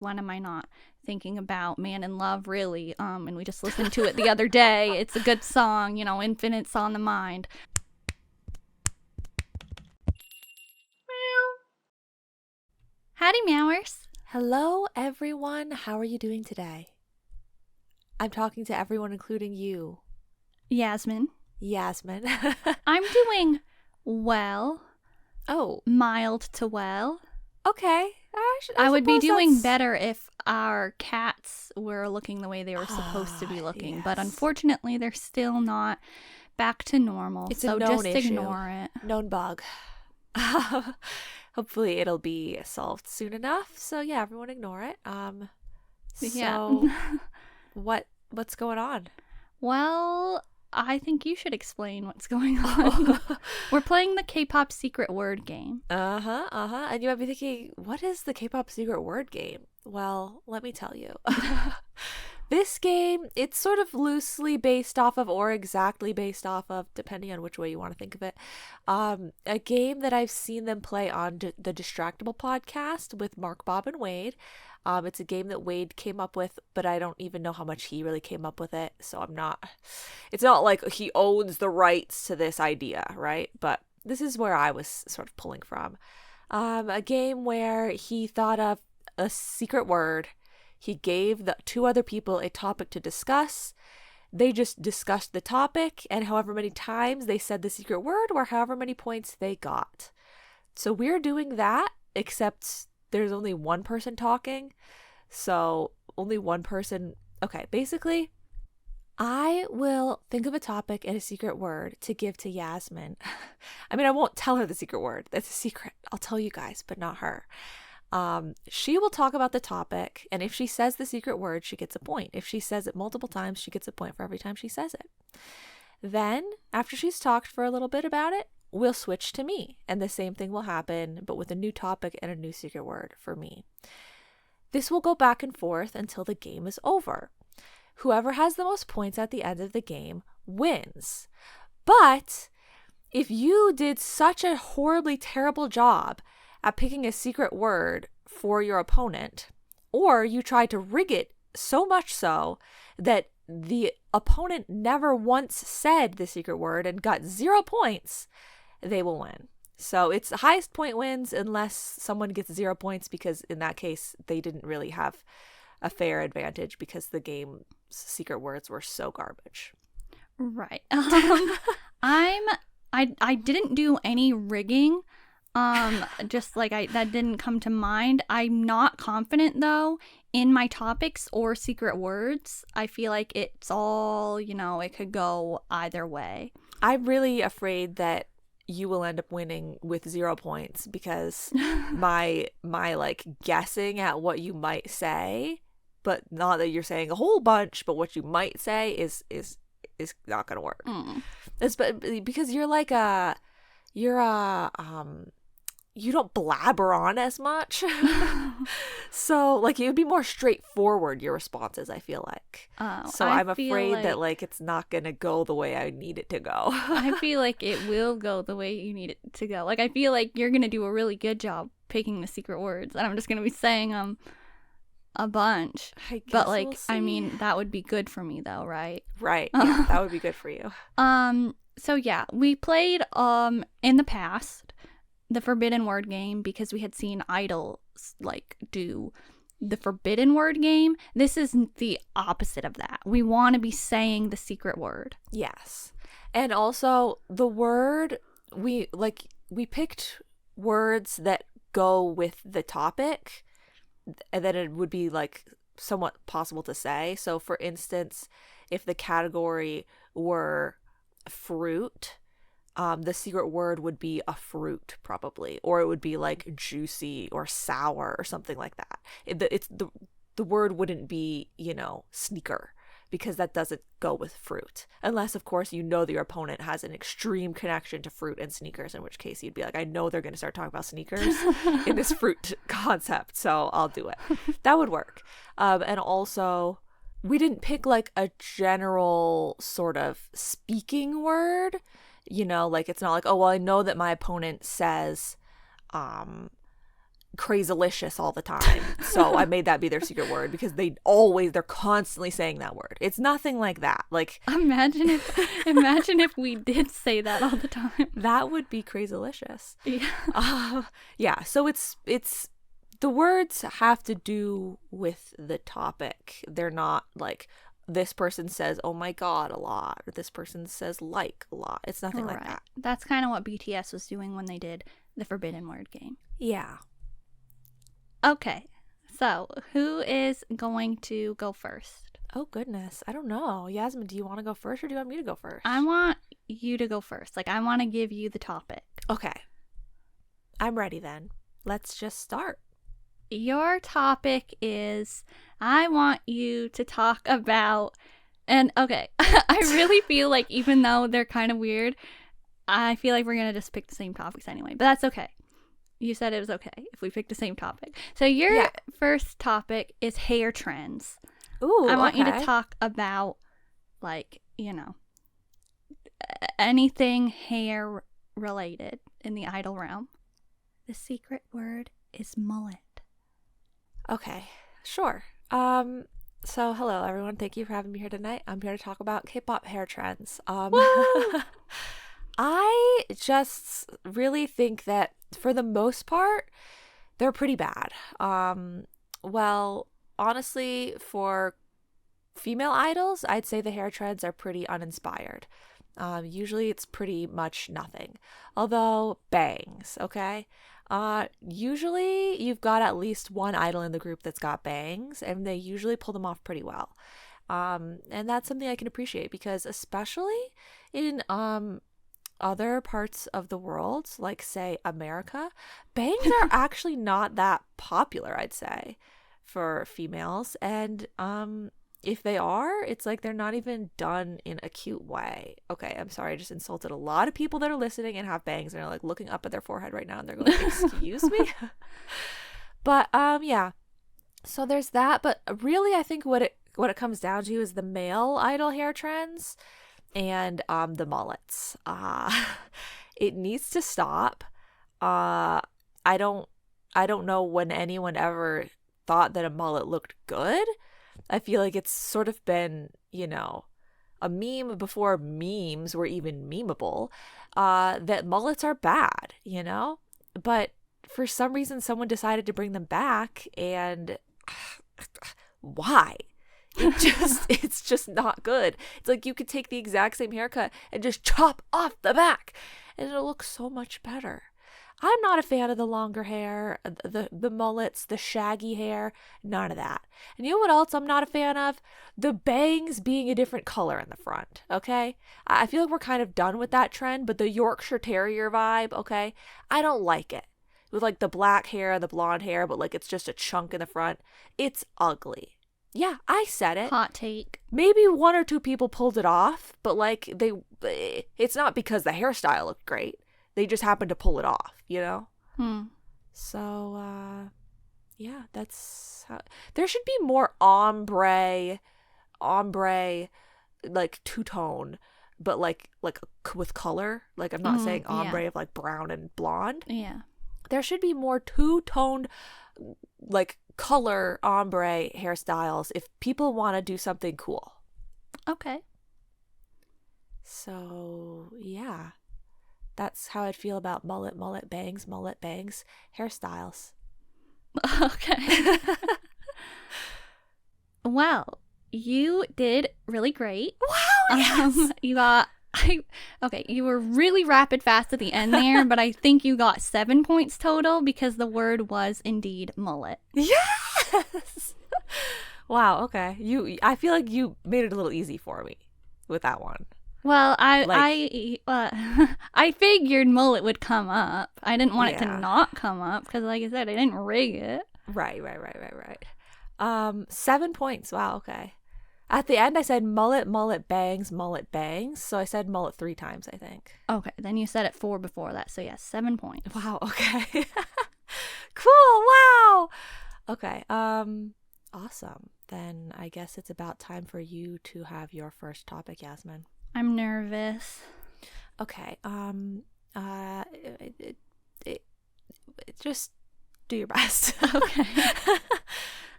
When am I not thinking about Man in Love, really? And we just listened to it the other day. It's a good song, you know, Infinite's on the mind. Howdy, Meowers. Hello, everyone. How are you doing today? I'm talking to everyone, including you. Yasmin. Yasmin. I'm doing well. Oh. Mild to well. Okay. I would be doing better if our cats were looking the way they were supposed to be looking. Yes. But unfortunately, they're still not back to normal. It's so a known just issue. Ignore it. Known bug. Hopefully it'll be solved soon enough. So yeah, everyone ignore it. So what's going on? Well, I think you should explain what's going on. We're playing the K-pop secret word game. And you might be thinking, what is the K-pop secret word game? Well, let me tell you. This game, it's sort of loosely based off of, or exactly based off of, depending on which way you want to think of it, a game that I've seen them play on the Distractable podcast with Mark, Bob, and Wade. It's a game that Wade came up with, but I don't even know how much he really came up with it, so it's not like he owns the rights to this idea, right? But this is where I was sort of pulling from. A game where he thought of a secret word. He gave the two other people a topic to discuss. They just discussed the topic, and however many times they said the secret word or however many points they got. So we're doing that, except there's only one person talking. So only one person. Okay, basically, I will think of a topic and a secret word to give to Yasmin. I mean, I won't tell her the secret word. That's a secret. I'll tell you guys, but not her. She will talk about the topic, and if she says the secret word, she gets a point. If she says it multiple times, she gets a point for every time she says it. Then, after she's talked for a little bit about it, we'll switch to me, and the same thing will happen, but with a new topic and a new secret word for me. This will go back and forth until the game is over. Whoever has the most points at the end of the game wins. But if you did such a horribly terrible job at picking a secret word for your opponent, or you tried to rig it so much so that the opponent never once said the secret word and got 0 points, they will win. So it's the highest point wins unless someone gets 0 points, because in that case they didn't really have a fair advantage because the game's secret words were so garbage. Right. I didn't do any rigging. Just like that didn't come to mind. I'm not confident though in my topics or secret words. I feel like it's all, it could go either way. I'm really afraid that you will end up winning with 0 points because my like guessing at what you might say, but not that you're saying a whole bunch, but what you might say is not gonna work. It's because you don't blabber on as much. So like it would be more straightforward, your responses, I feel like. So I'm afraid that like it's not gonna go the way I need it to go. I feel like it will go the way you need it to go. Like I feel like you're gonna do a really good job picking the secret words, and I'm just gonna be saying a bunch. But like, we'll I mean, that would be good for me though, right? Right. Yeah, that would be good for you. So yeah, we played in the past the forbidden word game because we had seen idols like do the forbidden word game. This is the opposite of that. We want to be saying the secret word. Yes. And also the word, we picked words that go with the topic and then it would be like somewhat possible to say. So for instance, if the category were fruit, the secret word would be a fruit probably, or it would be like juicy or sour or something like that. The word wouldn't be, sneaker, because that doesn't go with fruit, unless of course that your opponent has an extreme connection to fruit and sneakers, in which case you'd be like, I know they're going to start talking about sneakers in this fruit concept, so I'll do it. That would work. And also we didn't pick like a general sort of speaking word. Like it's not like, oh well, I know that my opponent says crazylicious all the time. So I made that be their secret word because they're constantly saying that word. It's nothing like that. Like Imagine if we did say that all the time. that would be crazylicious. Yeah. Yeah. So it's the words have to do with the topic. They're not like this person says "oh my god" a lot or this person says "like" a lot. It's nothing like that. That's kind of what BTS was doing when they did the forbidden word game. Yeah. Okay, so who is going to go first? Oh, goodness. I don't know. Yasmin, do you want to go first or do you want me to go first? I want you to go first. Like, I want to give you the topic. Okay. I'm ready then. Let's just start. Your topic is, I want you to talk about, and okay, I really feel like even though they're kind of weird, I feel like we're going to just pick the same topics anyway, but that's okay. You said it was okay if we pick the same topic. So your first topic is hair trends. Ooh, I want you to talk about, like, you know, anything hair related in the idol realm. The secret word is mullet. Okay, sure. So hello everyone. Thank you for having me here tonight. I'm here to talk about K-pop hair trends. I just really think that for the most part, they're pretty bad. Well, honestly, for female idols, I'd say the hair trends are pretty uninspired. Usually it's pretty much nothing. Although bangs, okay? Usually you've got at least one idol in the group that's got bangs, and they usually pull them off pretty well. And that's something I can appreciate because especially in other parts of the world, like say America, bangs are actually not that popular, I'd say, for females. And if they are, it's like they're not even done in a cute way. Okay, I'm sorry, I just insulted a lot of people that are listening and have bangs and are like looking up at their forehead right now and they're going, excuse me? But yeah, so there's that. But really, I think what it comes down to is the male idol hair trends and the mullets. It needs to stop. I don't know when anyone ever thought that a mullet looked good. I feel like it's sort of been, you know, a meme before memes were even memeable, that mullets are bad, you know? But for some reason, someone decided to bring them back, and why? It's just not good. It's like you could take the exact same haircut and just chop off the back, and it'll look so much better. I'm not a fan of the longer hair, the mullets, the shaggy hair, none of that. And you know what else I'm not a fan of? The bangs being a different color in the front, okay? I feel like we're kind of done with that trend, but the Yorkshire Terrier vibe, okay? I don't like it. With like the black hair, the blonde hair, but like it's just a chunk in the front. It's ugly. Yeah, I said it. Hot take. Maybe one or two people pulled it off, but like it's not because the hairstyle looked great. They just happened to pull it off, you know? So, yeah, that's how... There should be more ombre, like two-tone, but like with color. Like, I'm not saying ombre of like brown and blonde. Yeah. There should be more two-toned, like color ombre hairstyles if people want to do something cool. Okay. So, yeah. That's how I'd feel about mullet bangs hairstyles. Okay. Well, you did really great. Wow, yes! You were really rapid fast at the end there, but I think you got 7 points total because the word was indeed mullet. Yes! Wow, okay. I feel like you made it a little easy for me with that one. Well, I figured mullet would come up. I didn't want it to not come up because, like I said, I didn't rig it. Right. 7 points. Wow, okay. At the end, I said mullet bangs. So I said mullet 3 times, I think. Okay, then you said it 4 before that. So, yes, 7 points. Wow, okay. Cool, wow. Okay, awesome. Then I guess it's about time for you to have your first topic, Yasmin. I'm nervous. Okay. Just do your best. Okay.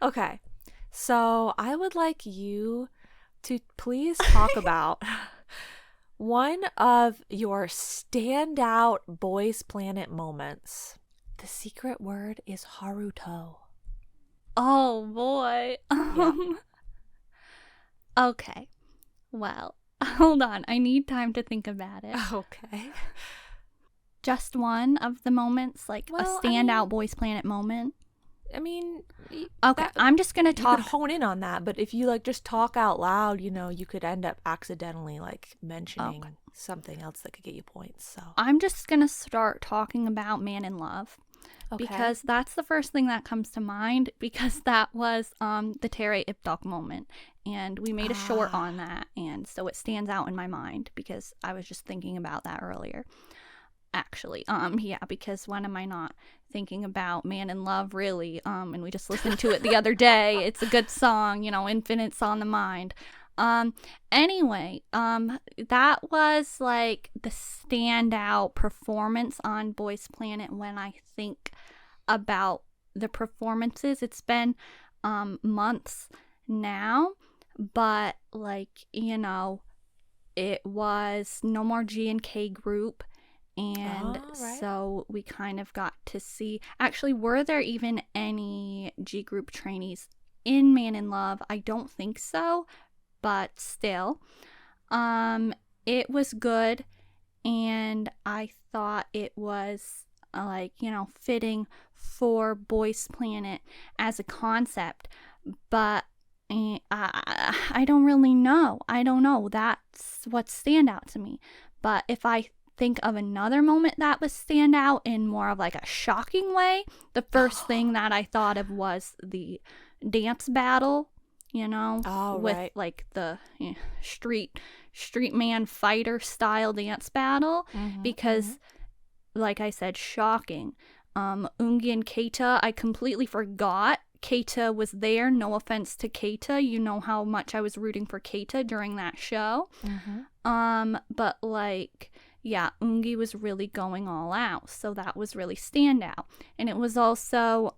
Okay. So I would like you to please talk about one of your standout Boys Planet moments. The secret word is Haruto. Oh boy. Okay. Well, hold on. I need time to think about it. Okay. Just one of the moments, like a standout Boys Planet moment. I mean, okay, I'm just gonna You talk. could hone in on that, but if you like just talk out loud, you know, you could end up accidentally like mentioning something else that could get you points. So I'm just gonna start talking about Man in Love. Okay. Because that's the first thing that comes to mind, because that was the Terry Ipdok moment, and we made a short on that, and so it stands out in my mind because I was just thinking about that earlier. Actually, yeah, because when am I not thinking about Man in Love, really? And we just listened to it the other day. It's a good song, you know, Infinite's on the mind. Anyway, that was like the standout performance on Boys Planet when I think about the performances. It's been months now, but like, you know, it was No More G and K group. And so we kind of got to see, actually, were there even any G group trainees in Man in Love? I don't think so, but still, it was good, and I thought it was like, you know, fitting for Boys Planet as a concept, but I don't really know. I don't know. That's what stand out to me. But if I think of another moment that was stand out in more of like a shocking way, the first thing that I thought of was the dance battle, you know, with like the street man fighter style dance battle, because like I said, shocking. Ungi and Keita, I completely forgot Keita was there. No offense to Keita, you know how much I was rooting for Keita during that show. But like, yeah, Ungi was really going all out, so that was really standout. And it was also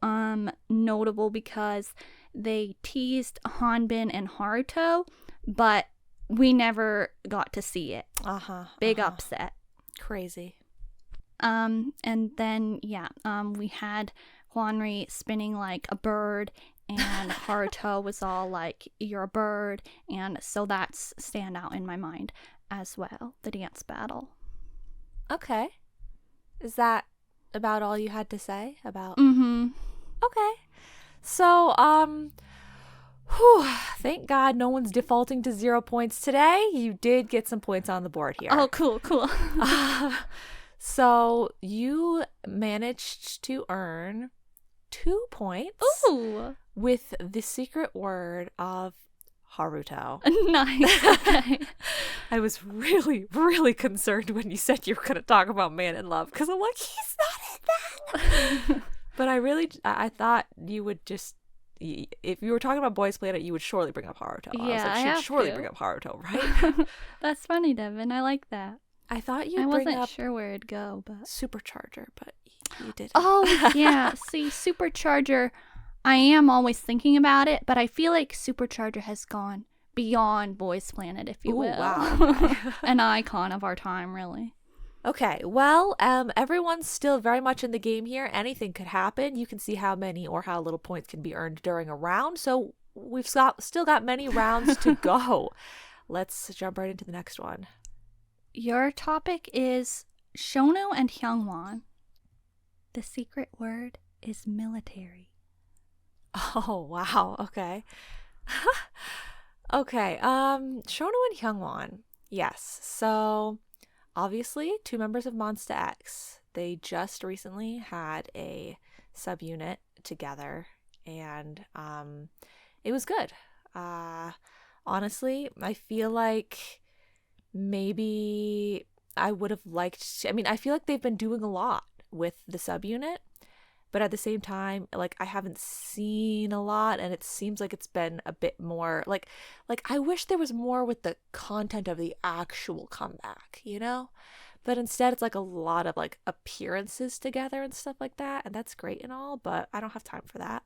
notable because they teased Hanbin and Haruto, but we never got to see it. Big upset. Crazy. And then, yeah, we had Hwanri spinning like a bird, and Haruto was all like, you're a bird, and so that's standout in my mind as well, the dance battle. Okay. Is that about all you had to say about? Okay. So, thank God no one's defaulting to 0 points today. You did get some points on the board here. Oh, cool. So you managed to earn 2 points. Ooh. With the secret word of Haruto. Nice. Okay. I was really, really concerned when you said you were going to talk about Man in Love, because I'm like, he's not in that. But I thought you would just, if you were talking about Boys Planet, you would surely bring up Haruto. Yeah, I was like, she'd surely bring up Haruto, right? That's funny, Devin. I like that. I thought you'd bring up. I wasn't sure where it'd go, but Supercharger, but you didn't. Oh, yeah. See, Supercharger, I am always thinking about it, but I feel like Supercharger has gone beyond Boys Planet, if you will. Wow. An icon of our time, really. Okay, well, everyone's still very much in the game here. Anything could happen. You can see how many or how little points can be earned during a round. So we've still got many rounds to go. Let's jump right into the next one. Your topic is Shownu and Hyungwon. The secret word is military. Oh, wow. Okay. Okay. Shownu and Hyungwon. Yes. So, obviously, 2 members of 몬스타엑스. They just recently had a subunit together, and it was good. Honestly, I feel like maybe I would have liked... I feel like they've been doing a lot with the subunit, but at the same time, like, I haven't seen a lot, and it seems like it's been a bit more like I wish there was more with the content of the actual comeback, you know? but instead it's like a lot of like appearances together and stuff like that, and that's great and all, but I don't have time for that.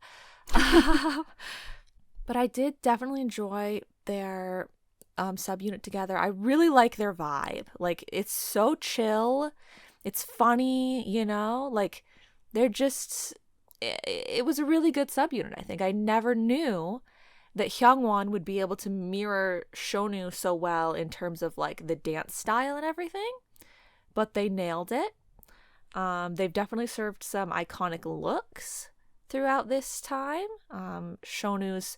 But I did definitely enjoy their subunit together. I really like their vibe. Like, it's so chill, it's funny, you know, like they're just, it was a really good subunit. I think I never knew that Hyungwon would be able to mirror Shownu so well in terms of like the dance style and everything, but they nailed it. They've definitely served some iconic looks throughout this time. Shownu's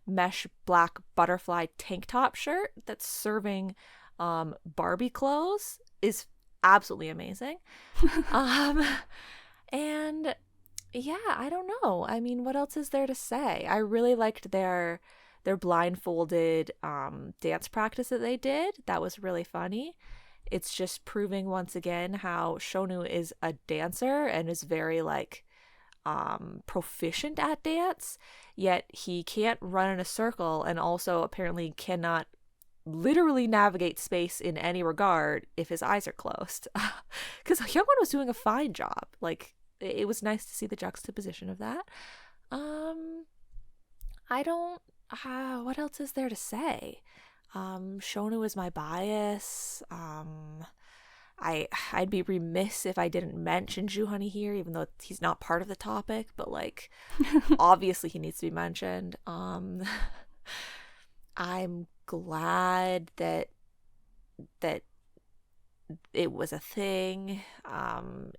mesh black butterfly tank top shirt that's serving Barbie clothes is absolutely amazing. And yeah, I don't know. I mean, what else is there to say? I really liked their blindfolded dance practice that they did. That was really funny. It's just proving once again how Shownu is a dancer and is very like proficient at dance, yet he can't run in a circle and also apparently cannot literally navigate space in any regard if his eyes are closed. Because Hyungwon was doing a fine job. Like, it was nice to see the juxtaposition of that. I don't what else is there to say? Shownu is my bias. I'd be remiss if I didn't mention Joohoney here, even though he's not part of the topic, but like obviously he needs to be mentioned. I'm glad that it was a thing.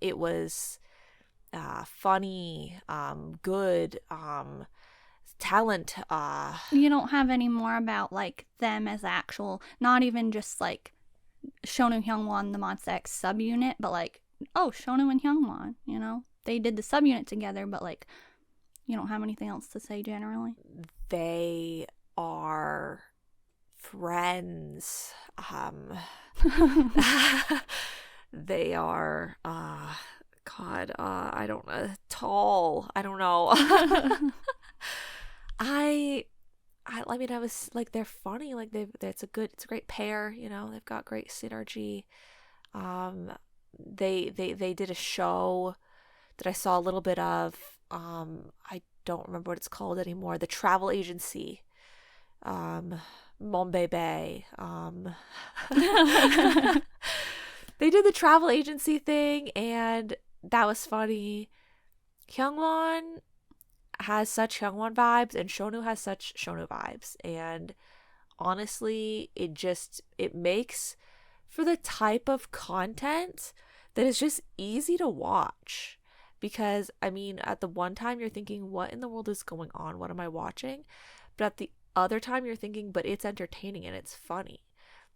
It was funny, good, talent. You don't have any more about like them as actual, not even just like Shownu Hyungwon, the 몬스타엑스 subunit, but like, oh, Shownu and Hyungwon, you know, they did the subunit together, but like, you don't have anything else to say generally. They are friends. They are God, I don't know, tall. I don't know. I mean, I was like, they're funny. Like, it's a great pair. You know, they've got great synergy. They did a show that I saw a little bit of. I don't remember what it's called anymore. The travel agency. Mon Bébé. They did the travel agency thing, and that was funny. Hyungwon has such Hyungwon vibes, and Shownu has such Shownu vibes, and honestly, it makes for the type of content that is just easy to watch. Because I mean, at the one time you're thinking, what in the world is going on? What am I watching? But at the other time you're thinking, but it's entertaining and it's funny.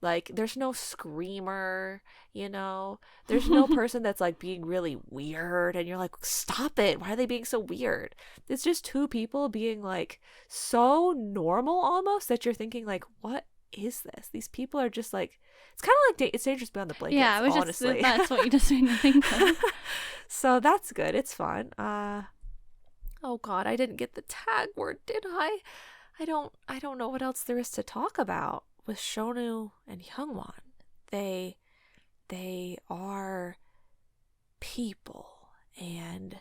Like, there's no screamer, you know? There's no person that's, like, being really weird, and you're like, stop it. Why are they being so weird? It's just two people being, like, so normal almost that you're thinking, like, what is this? These people are just, like, it's kind of like It's Dangerous Beyond the Blankets, yeah, I was honestly. just, that's what you just made me think of. So that's good. It's fun. Oh, God, I didn't get the tag word, did I? I don't know what else there is to talk about. With Shownu and Hyungwon, they are people, and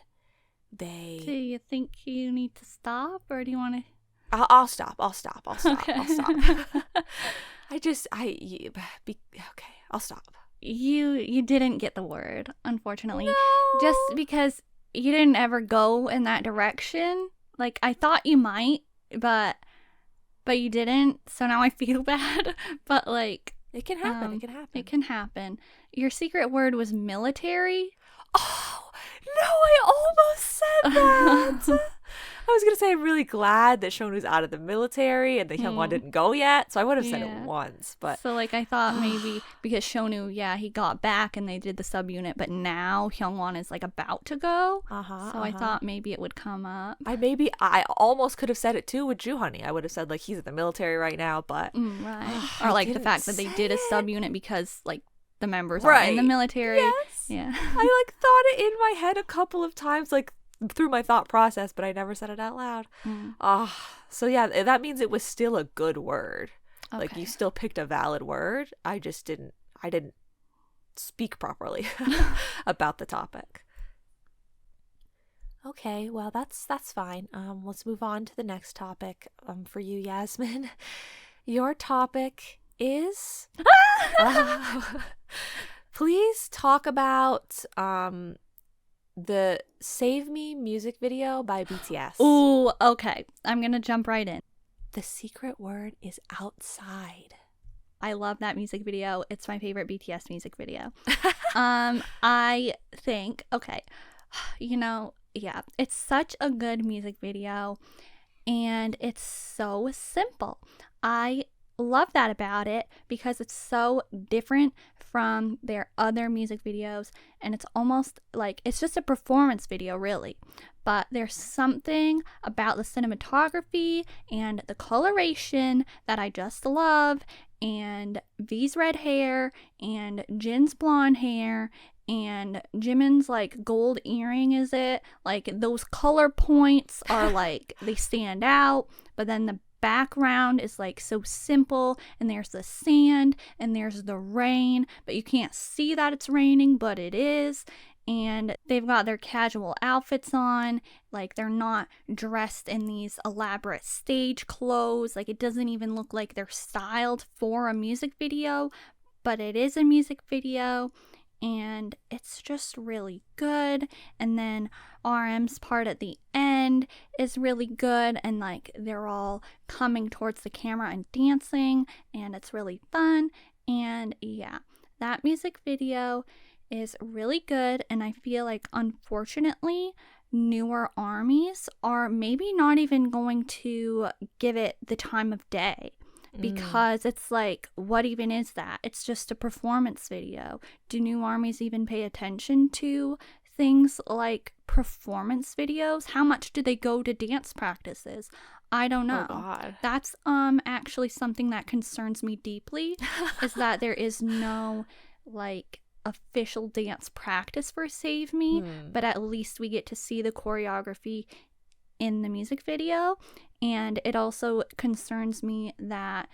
they... Do you think you need to stop, or do you want to... I'll stop. Okay. I'll stop. Okay, I'll stop. You didn't get the word, unfortunately. No. Just because you didn't ever go in that direction. Like, I thought you might, but you didn't, so now I feel bad. But like, it can happen. It can happen. Your secret word was military. Oh no, I almost said that. I was gonna say I'm really glad that Shownu's out of the military and that Hyungwon didn't go yet, so I would have said it once. But so like, I thought maybe because Shownu, he got back and they did the subunit, but now Hyungwon is like about to go. I thought maybe it would come up. I almost could have said it too with Joohoney. I would have said like he's in the military right now, but right. Or like the fact that they did a subunit because like the members are in the military. Yes. Yeah. I like thought it in my head a couple of times, like through my thought process, but I never said it out loud. So yeah, that means it was still a good word. Okay. Like, you still picked a valid word. I didn't speak properly about the topic. Okay, well, that's fine. Let's move on to the next topic. For you, Yasmin, your topic is please talk about the Save Me music video by BTS. Ooh, okay. I'm gonna jump right in. The secret word is outside. I love that music video. It's my favorite BTS music video. I think, okay, you know, yeah, it's such a good music video and it's so simple. I love that about it because it's so different from their other music videos, and it's almost like it's just a performance video, really. But there's something about the cinematography and the coloration that I just love, and V's red hair and Jin's blonde hair and Jimin's like gold earring, is it? Like those color points are like they stand out, but then the background is like so simple, and there's the sand and there's the rain, but you can't see that it's raining, but it is. And they've got their casual outfits on, like they're not dressed in these elaborate stage clothes, like it doesn't even look like they're styled for a music video, but it is a music video. And it's just really good. And then RM's part at the end is really good, and like they're all coming towards the camera and dancing, and it's really fun. And yeah, that music video is really good, and I feel like unfortunately newer armies are maybe not even going to give it the time of day. Because it's like, what even is that? It's just a performance video. Do new armies even pay attention to things like performance videos? How much do they go to dance practices? I don't know. Oh, God. That's actually something that concerns me deeply, is that there is no like official dance practice for Save Me, but at least we get to see the choreography in the music video. And it also concerns me that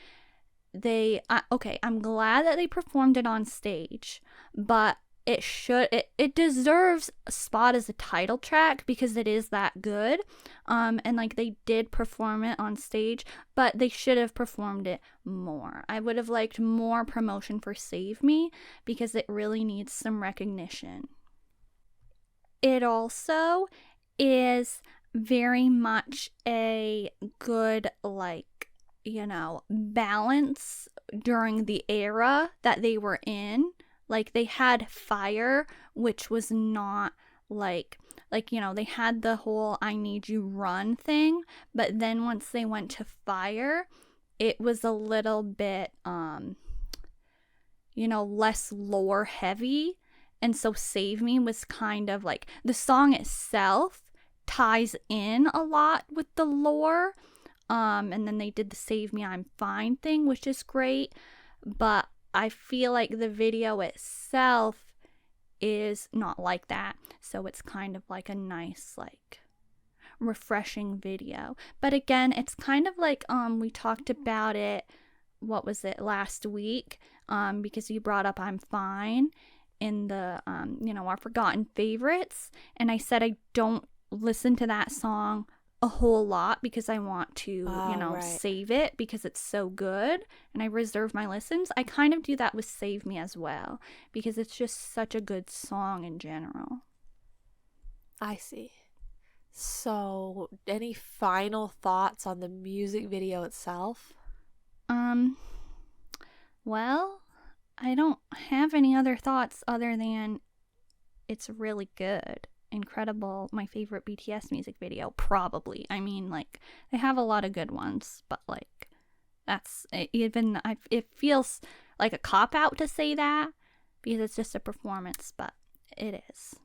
I'm glad that they performed it on stage, but it deserves a spot as a title track because it is that good. And like they did perform it on stage, but they should have performed it more. I would have liked more promotion for Save Me because it really needs some recognition. It also is very much a good, like, you know, balance during the era that they were in. Like they had Fire, which was not like you know, they had the whole I Need You Run thing, but then once they went to Fire, it was a little bit you know, less lore heavy. And so Save Me was kind of like, the song itself ties in a lot with the lore, and then they did the Save Me I'm Fine thing, which is great, but I feel like the video itself is not like that, so it's kind of like a nice, like, refreshing video. But again, it's kind of like we talked about it, what was it, last week, because you brought up I'm Fine in the you know, our forgotten favorites, and I said I don't listen to that song a whole lot because I want to, you know, save it because it's so good, and I reserve my listens. I kind of do that with Save Me as well because it's just such a good song in general. I see. So, any final thoughts on the music video itself? Well, I don't have any other thoughts other than it's really good. Incredible, my favorite BTS music video, probably. I mean, like, they have a lot of good ones, but like, that's even, it feels like a cop-out to say that because it's just a performance, but it is.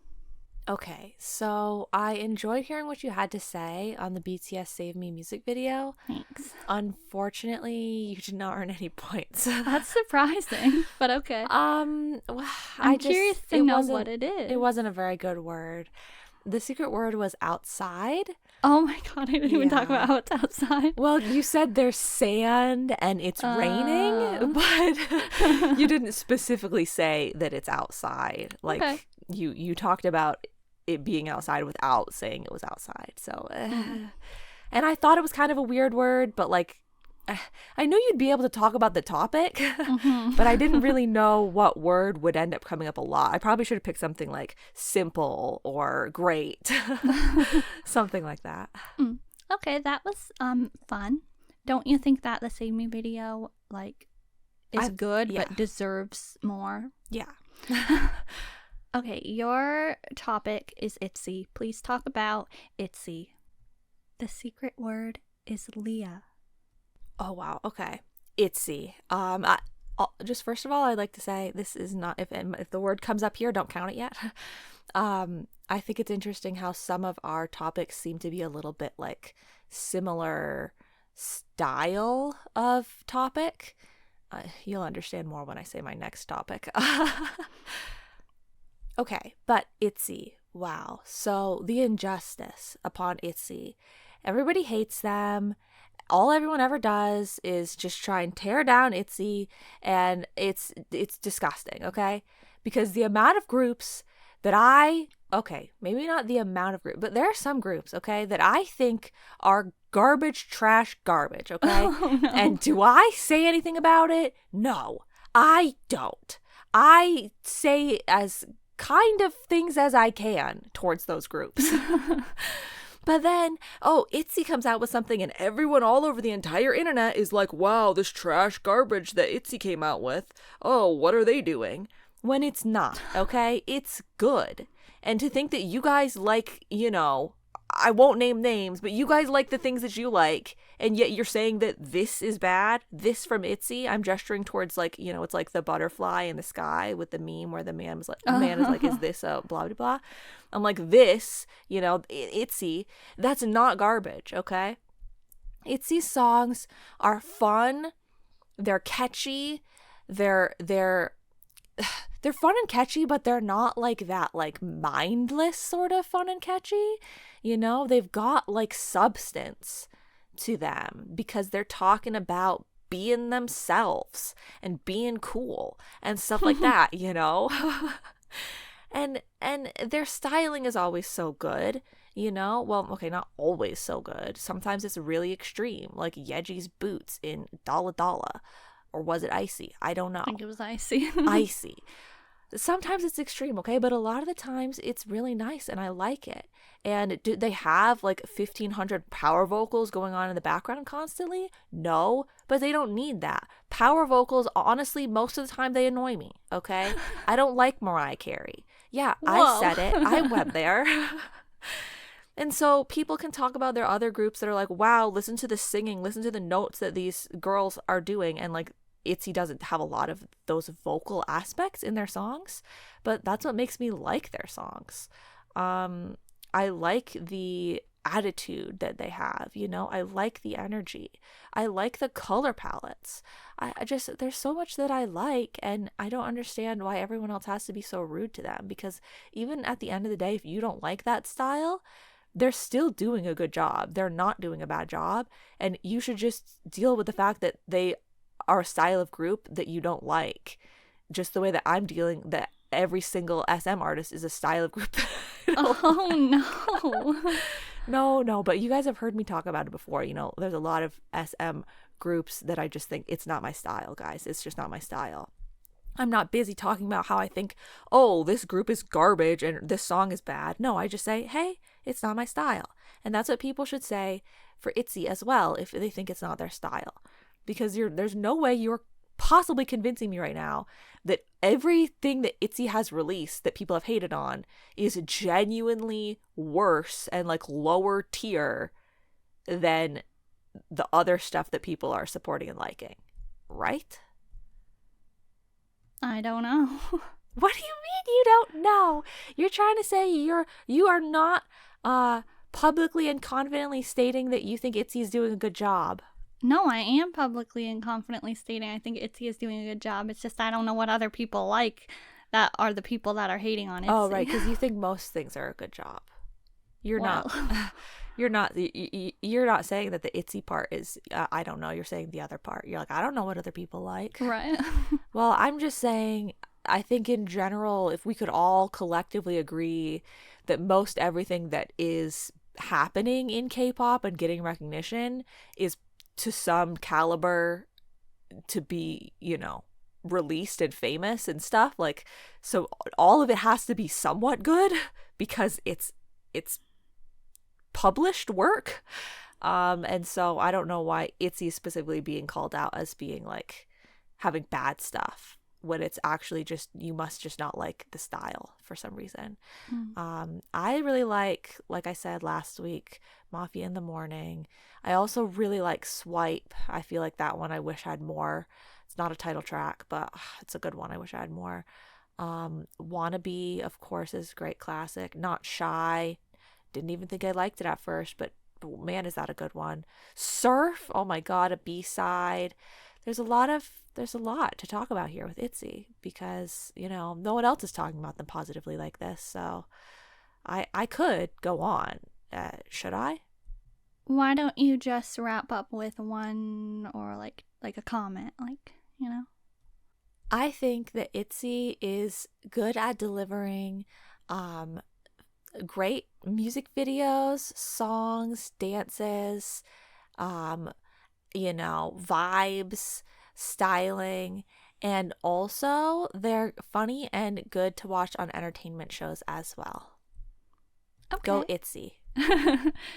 Okay, so I enjoyed hearing what you had to say on the BTS Save Me music video. Thanks. Unfortunately, you did not earn any points. That's surprising, but okay. I'm curious to know what it is. It wasn't a very good word. The secret word was outside. Oh my god, I didn't even talk about how it's outside. Well, you said there's sand and it's raining, but you didn't specifically say that it's outside. Like, okay. you talked about it being outside without saying it was outside. So, and I thought it was kind of a weird word, but like, I knew you'd be able to talk about the topic, but I didn't really know what word would end up coming up a lot. I probably should have picked something like simple or great, something like that. Okay, that was fun. Don't you think that the Save Me video like is good but deserves more? Yeah. Okay, your topic is ITZY. Please talk about ITZY. The secret word is Leah. Oh wow. Okay. ITZY. Just first of all, I'd like to say this is not, if the word comes up here, don't count it yet. I think it's interesting how some of our topics seem to be a little bit like similar style of topic. You'll understand more when I say my next topic. Okay, but ITZY. Wow. So the injustice upon ITZY. Everybody hates them. All everyone ever does is just try and tear down ITZY, and it's disgusting, okay? Because the amount of groups that maybe not the amount of groups, but there are some groups, okay, that I think are garbage, trash, garbage, okay? Oh, no. And do I say anything about it? No, I don't. I say as kind of things as I can towards those groups. But then, ITZY comes out with something and everyone all over the entire internet is like, wow, this trash garbage that ITZY came out with. Oh, what are they doing? When it's not, okay? It's good. And to think that you guys like, I won't name names, but you guys like the things that you like, and yet you're saying that this is bad, this from ITZY. I'm gesturing towards like, it's like the butterfly in the sky with the meme where the man is like, is this a blah, blah, blah. I'm like, this, ITZY, that's not garbage, okay? ITZY songs are fun, they're catchy, they're fun and catchy, but they're not like that, like mindless sort of fun and catchy. They've got like substance to them because they're talking about being themselves and being cool and stuff like that, And their styling is always so good, Well, okay, not always so good. Sometimes it's really extreme, like Yeji's boots in Dalla Dalla. Or was it ICY? I don't know. I think it was ICY. ICY. Sometimes it's extreme, okay? But a lot of the times it's really nice and I like it. And do they have like 1,500 power vocals going on in the background constantly? No, but they don't need that. Power vocals, honestly, most of the time they annoy me, okay? I don't like Mariah Carey. Yeah, Whoa. I said it. I went there. And so people can talk about their other groups that are like, wow, listen to the singing, listen to the notes that these girls are doing. And like, ITZY doesn't have a lot of those vocal aspects in their songs, but that's what makes me like their songs. I like the attitude that they have, I like the energy. I like the color palettes. I just, there's so much that I like, and I don't understand why everyone else has to be so rude to them, because even at the end of the day, if you don't like that style, they're still doing a good job. They're not doing a bad job, and you should just deal with the fact that they are a style of group that you don't like, just the way that I'm dealing that every single SM artist is a style of group. Oh no. No, but you guys have heard me talk about it before. There's a lot of SM groups that I just think it's not my style, guys. It's just not my style. I'm not busy talking about how I think, oh, this group is garbage and this song is bad. No, I just say, hey, it's not my style. And that's what people should say for ITZY as well if they think it's not their style. Because there's no way you're possibly convincing me right now that everything that ITZY has released that people have hated on is genuinely worse and like lower tier than the other stuff that people are supporting and liking, right? I don't know. What do you mean you don't know? You're trying to say you are not publicly and confidently stating that you think ITZY is doing a good job. No, I am publicly and confidently stating I think ITZY is doing a good job. It's just I don't know what other people like that are the people that are hating on ITZY. Oh, right, because you think most things are a good job. You're not. you're not saying that the ITZY part is I don't know. You're saying the other part. You're like, I don't know what other people like. Right. Well, I'm just saying, I think in general, if we could all collectively agree that most everything that is happening in K-pop and getting recognition is to some caliber to be, released and famous and stuff, like, so all of it has to be somewhat good because it's published work. And so I don't know why ITZY is specifically being called out as being like having bad stuff when it's actually just, you must just not like the style for some reason. I really like I said last week, Mafia in the Morning. I also really like Swipe. I feel like that one I wish I had more. It's not a title track, but it's a good one. I wish I had more. Wannabe, of course, is a great classic. Not Shy. Didn't even think I liked it at first, but man, is that a good one. Surf, oh my god, a B-side. There's a lot to talk about here with ITZY because, no one else is talking about them positively like this. So I could go on. Should I? Why don't you just wrap up with one or like a comment, I think that ITZY is good at delivering great music videos, songs, dances, vibes, styling, and also they're funny and good to watch on entertainment shows as well. Okay. Go ITZY.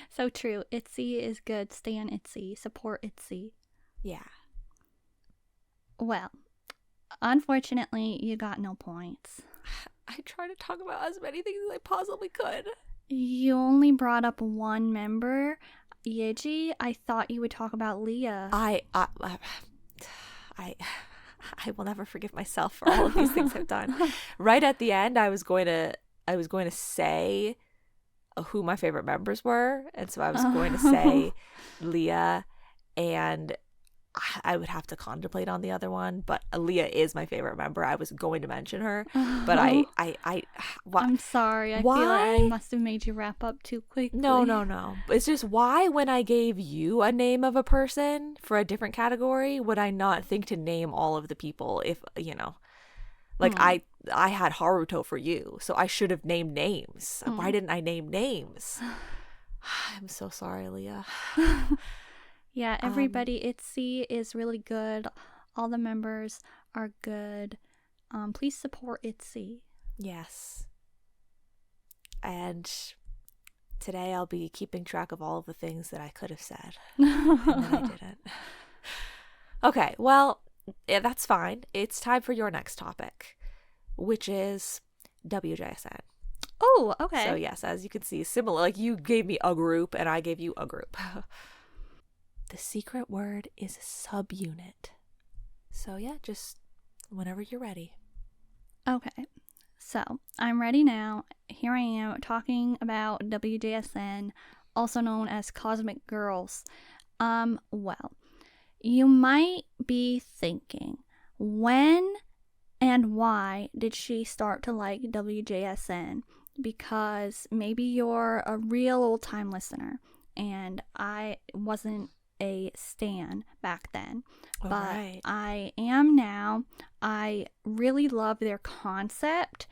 So true. ITZY is good. Stan ITZY. Support ITZY. Yeah. Well, unfortunately, you got no points. I tried to talk about as many things as I possibly could. You only brought up one member, ITZY. I thought you would talk about Leah. I will never forgive myself for all of these things I've done. Right at the end, I was going to say who my favorite members were, and so I was going to say Leah, and I would have to contemplate on the other one, but Leah is my favorite member. I was going to mention her, but I'm sorry. I feel like I must have made you wrap up too quickly. No. It's just why when I gave you a name of a person for a different category, would I not think to name all of the people if, I had Haruto for you, so I should have named names. Why didn't I name names? I'm so sorry, Leah. Yeah, everybody, ITZY is really good. All the members are good. Please support ITZY. Yes. And today I'll be keeping track of all of the things that I could have said. And then I didn't. Okay, well, yeah, that's fine. It's time for your next topic, which is WJSN. Oh, okay. So yes, as you can see, similar. Like you gave me a group and I gave you a group. The secret word is subunit. So yeah, just whenever you're ready. Okay, so I'm ready now. Here I am talking about WJSN, also known as Cosmic Girls. Well, you might be thinking, when and why did she start to like WJSN? Because maybe you're a real old-time listener, and I wasn't a stan back then, but right. I am now. I really love their concept,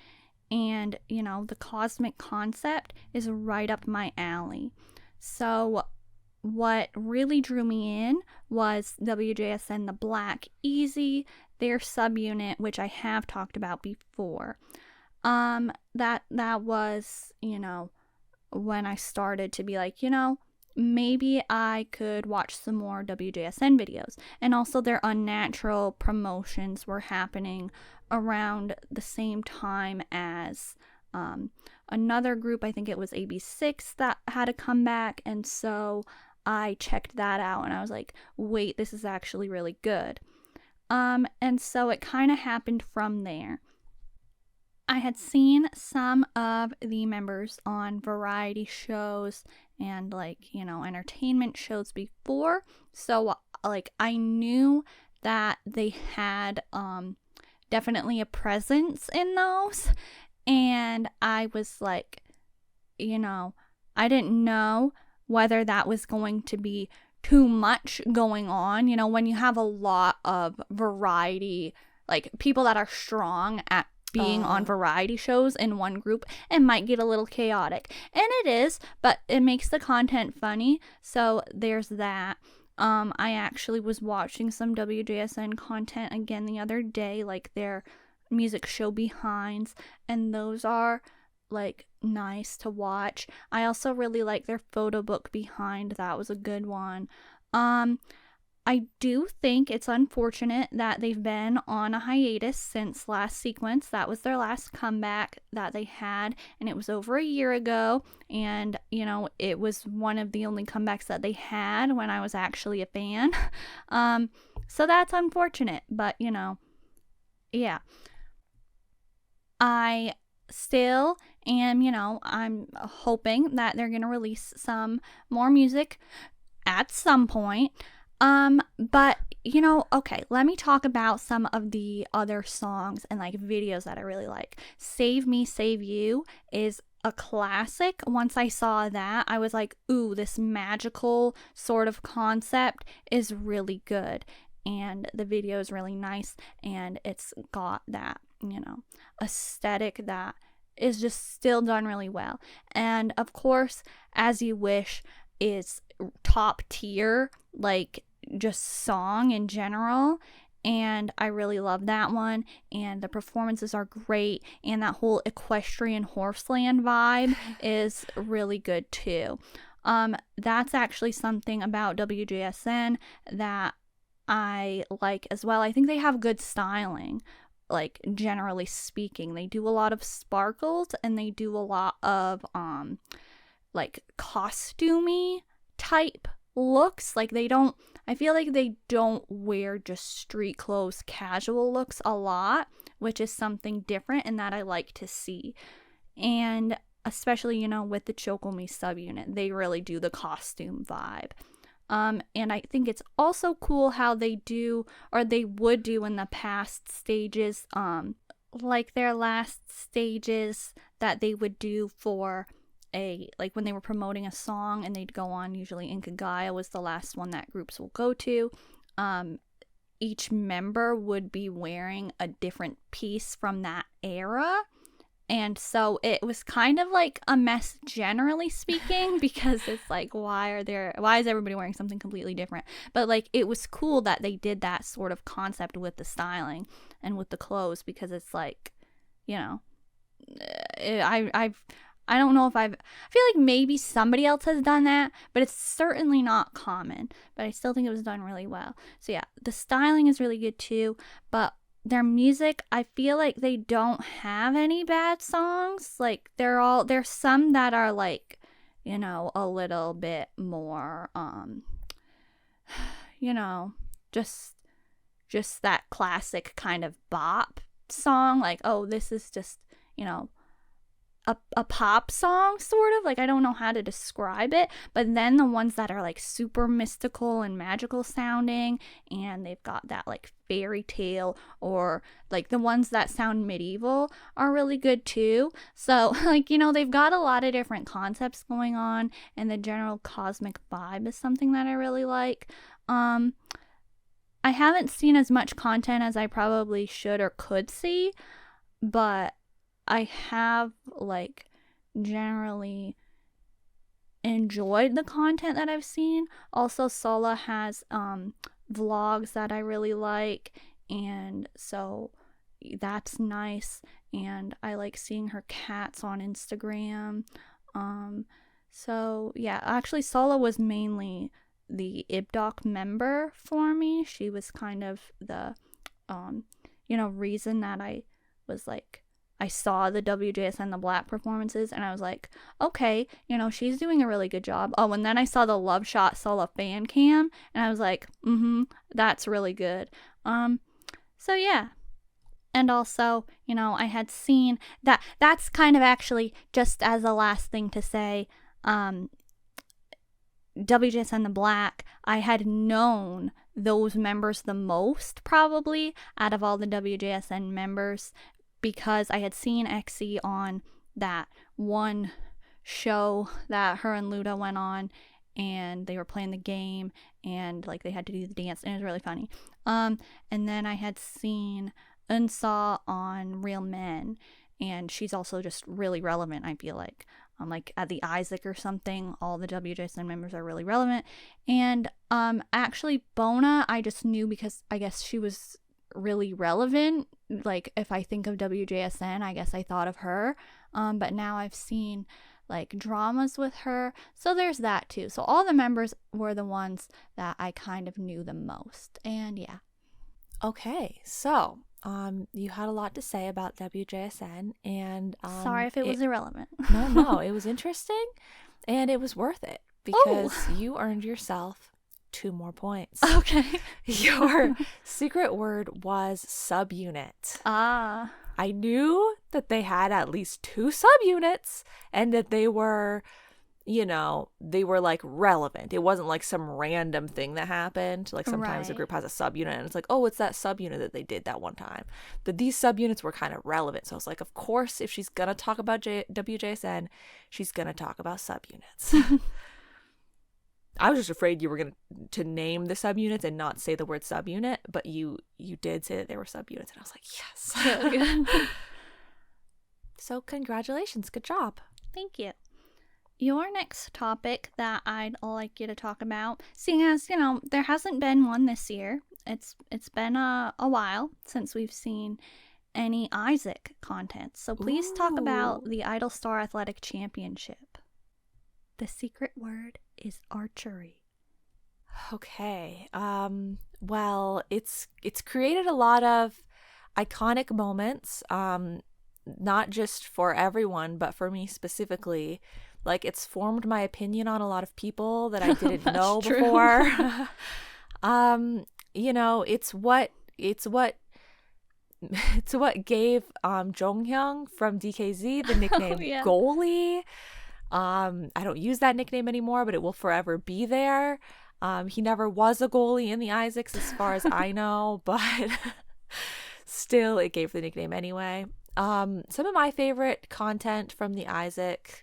and the cosmic concept is right up my alley. So what really drew me in was WJSN the Black Easy, their subunit, which I have talked about before. That was, when I started to be like, maybe I could watch some more WJSN videos. And also their Unnatural promotions were happening around the same time as another group. I think it was AB6 that had a comeback. And so I checked that out and I was like, wait, this is actually really good. And so it kind of happened from there. I had seen some of the members on variety shows and entertainment shows before, so I knew that they had definitely a presence in those, and I was like, I didn't know whether that was going to be too much going on. You know, when you have a lot of variety, like people that are strong at being on variety shows in one group, it might get a little chaotic. And it is, but it makes the content funny. So there's that. I actually was watching some WJSN content again the other day, like their music show behinds, and those are like nice to watch. I also really like their photo book behind. That was a good one. I do think it's unfortunate that they've been on a hiatus since last sequence. That was their last comeback that they had, and it was over a year ago. And, you know, it was one of the only comebacks that they had when I was actually a fan. So that's unfortunate, but, you know, yeah. I still am, you know, I'm hoping that they're going to release some more music at some point. But, you know, okay, let me talk about some of the other songs and like videos that I really like. Save Me, Save You is a classic. Once I saw that, I was like, ooh, this magical sort of concept is really good. And the video is really nice, and it's got that, you know, aesthetic that is just still done really well. And of course, As You Wish is top tier, like just song in general, and I really love that one, and the performances are great, and that whole equestrian horseland vibe is really good too. That's actually something about WJSN that I like as well. I think they have good styling, like generally speaking. They do a lot of sparkles, and they do a lot of like costumey type looks. Like I feel like they don't wear just street clothes, casual looks a lot, which is something different and that I like to see. And especially, you know, with the Chokomi subunit, they really do the costume vibe. And I think it's also cool how they do, or they would do in the past stages, like their last stages that they would do for like when they were promoting a song, and they'd go on, usually Inkagaya was the last one that groups will go to. Each member would be wearing a different piece from that era. And so it was kind of like a mess, generally speaking, because it's like, why is everybody wearing something completely different? But like, it was cool that they did that sort of concept with the styling and with the clothes, because it's like, you know, I don't know if I feel like maybe somebody else has done that, but it's certainly not common. But I still think it was done really well. So yeah, the styling is really good too, but their music, I feel like they don't have any bad songs. Like there's some that are like, you know, a little bit more you know, just that classic kind of bop song, like, oh, this is just, you know, a pop song, sort of. Like, I don't know how to describe it. But then the ones that are like super mystical and magical sounding, and they've got that like fairy tale, or like the ones that sound medieval, are really good too. So like, you know, they've got a lot of different concepts going on, and the general cosmic vibe is something that I really like. I haven't seen as much content as I probably should or could see, but I have like generally enjoyed the content that I've seen. Also, Sola has vlogs that I really like, and so that's nice. And I like seeing her cats on Instagram. So yeah, actually Sola was mainly the IBDOC member for me. She was kind of the you know, reason that I was like, I saw the WJSN the Black performances, and I was like, okay, you know, she's doing a really good job. Oh, and then I saw the Love Shot Sola fan cam, and I was like, that's really good. So yeah. And also, you know, I had seen that's kind of actually, just as a last thing to say, WJSN the Black, I had known those members the most, probably, out of all the WJSN members, because I had seen ITZY on that one show that her and Luda went on, and they were playing the game, and like they had to do the dance, and it was really funny. And then I had seen Eunsa on Real Men, and she's also just really relevant, I feel like. Like at the ISAC or something, all the WJSN members are really relevant. And actually Bona I just knew because I guess she was really relevant. Like if I think of WJSN, I guess I thought of her. But now I've seen like dramas with her, so there's that too. So all the members were the ones that I kind of knew the most. And yeah. Okay, so you had a lot to say about WJSN, and sorry if it was irrelevant. No, it was interesting, and it was worth it because you earned yourself 2 more points. Okay. Your secret word was subunit. Ah. I knew that they had at least 2 subunits, and that they were, you know, they were like relevant. It wasn't like some random thing that happened. Like sometimes a group has a subunit and it's like, oh, it's that subunit that they did that one time. But these subunits were kind of relevant. So I was like, of course, if she's going to talk about WJSN, she's going to talk about subunits. I was just afraid you were going to name the subunits and not say the word subunit, but you did say that they were subunits, and I was like, yes. So congratulations. Good job. Thank you. Your next topic that I'd like you to talk about, seeing as, you know, there hasn't been one this year. It's been a while since we've seen any ISAC content. So please talk about the Idol Star Athletic Championship. The secret word is archery. Okay. Well, it's created a lot of iconic moments, not just for everyone, but for me specifically. Like, it's formed my opinion on a lot of people that I didn't know before. You know, it's what gave Jonghyun from DKZ the nickname goalie. I don't use that nickname anymore, but it will forever be there. He never was a goalie in the ISACs as far as I know, but still it gave the nickname anyway. Some of my favorite content from the ISAC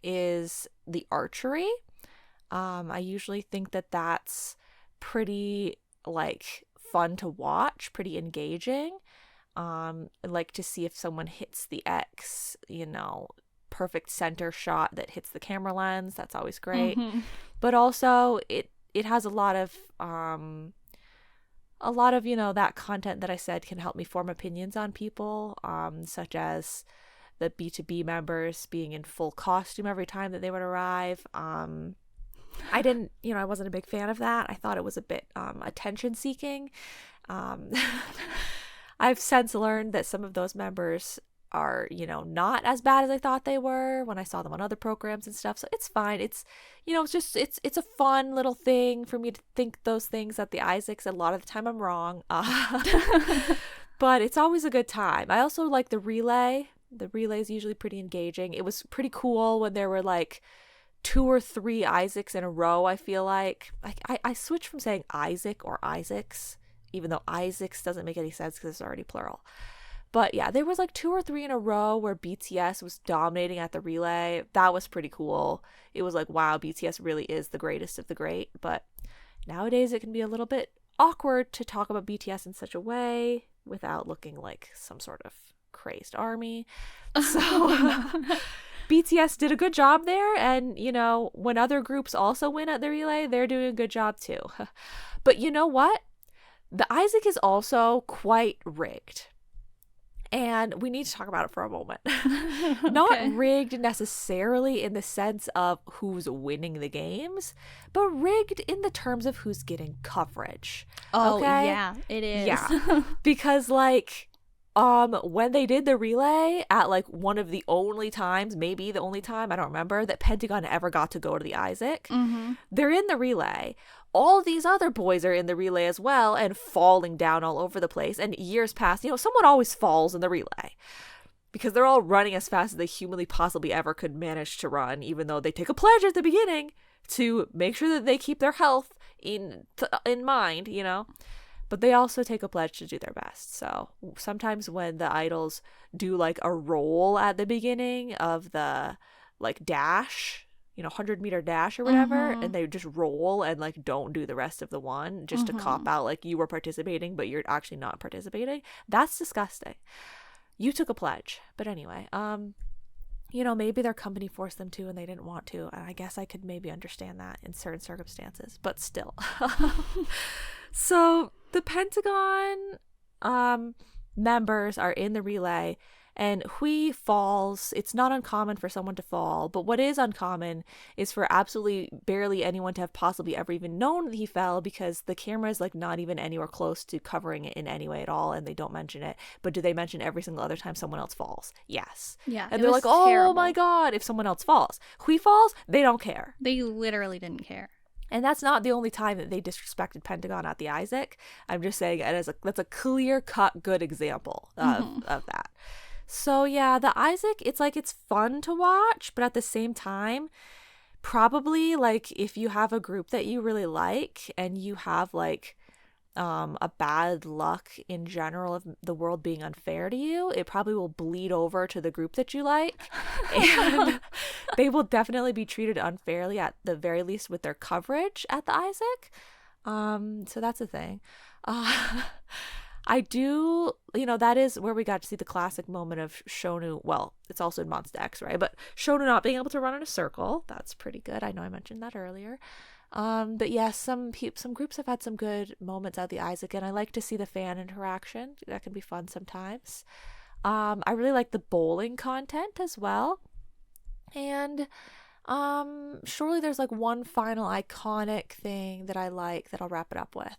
is the archery. I usually think that that's pretty like fun to watch, pretty engaging. I like to see if someone hits the X, you know, perfect center shot that hits the camera lens. That's always great. But also it has a lot of you know, that content that I said can help me form opinions on people, such as the B2B members being in full costume every time that they would arrive. I didn't, you know, I wasn't a big fan of that. I thought it was a bit attention seeking. I've since learned that some of those members are, you know, not as bad as I thought they were when I saw them on other programs and stuff. So it's fine. It's, you know, it's just, it's a fun little thing for me to think those things at the ISACs. A lot of the time I'm wrong. But it's always a good time. I also like the relay. The relay is usually pretty engaging. It was pretty cool when there were like 2 or 3 ISACs in a row, I feel like. I switched from saying ISAC or ISACs, even though ISACs doesn't make any sense because it's already plural. But yeah, there was like 2 or 3 in a row where BTS was dominating at the relay. That was pretty cool. It was like, wow, BTS really is the greatest of the great. But nowadays it can be a little bit awkward to talk about BTS in such a way without looking like some sort of crazed army. So BTS did a good job there. And, you know, when other groups also win at the relay, they're doing a good job too. But you know what? The ISAC is also quite rigged. And we need to talk about it for a moment. Not rigged necessarily in the sense of who's winning the games, but rigged in the terms of who's getting coverage. Oh, okay? Yeah, it is. Yeah. Because, like, when they did the relay at, like, one of the only times, maybe the only time, I don't remember, that Pentagon ever got to go to the ISAC, they're in the relay. All these other boys are in the relay as well and falling down all over the place. And years pass, you know, someone always falls in the relay because they're all running as fast as they humanly possibly ever could manage to run, even though they take a pledge at the beginning to make sure that they keep their health in mind, you know. But they also take a pledge to do their best. So sometimes when the idols do like a roll at the beginning of the like dash, 100-meter dash or whatever, and they just roll and like don't do the rest of the one just to cop out like you were participating but you're actually not participating. That's disgusting. You took a pledge. But anyway, maybe their company forced them to and they didn't want to, and I guess I could maybe understand that in certain circumstances, but still. So the Pentagon members are in the relay, and Hui falls. It's not uncommon for someone to fall, but what is uncommon is for absolutely barely anyone to have possibly ever even known that he fell, because the camera is like not even anywhere close to covering it in any way at all, and they don't mention it. But do they mention every single other time someone else falls? Yes. Yeah. And they're like, oh my god, if someone else falls. Hui falls, they don't care. They literally didn't care. And that's not the only time that they disrespected Pentagon at the ISAC. I'm just saying that's a clear-cut good example of that. So yeah, the ISAC, it's fun to watch, but at the same time, probably like if you have a group that you really like and you have like a bad luck in general of the world being unfair to you, it probably will bleed over to the group that you like, and they will definitely be treated unfairly at the very least with their coverage at the ISAC. So that's a thing. I do, that is where we got to see the classic moment of Shownu. Well, it's also in 몬스타엑스, right? But Shownu not being able to run in a circle. That's pretty good. I know I mentioned that earlier. But yes, some groups have had some good moments at the ISAC, and I like to see the fan interaction. That can be fun sometimes. I really like the bowling content as well. And surely there's like one final iconic thing that I like that I'll wrap it up with.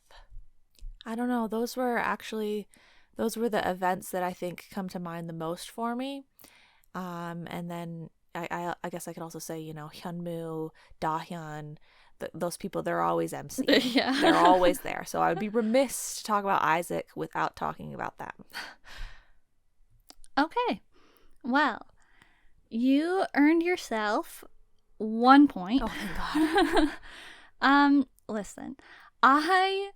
I don't know. Those were the events that I think come to mind the most for me. And then I guess I could also say, Hyunwoo, Dahyun, those people, they're always MC. Yeah. They're always there. So I would be remiss to talk about ISAC without talking about them. Okay. Well, you earned yourself 1 point. Oh, thank God. Listen, I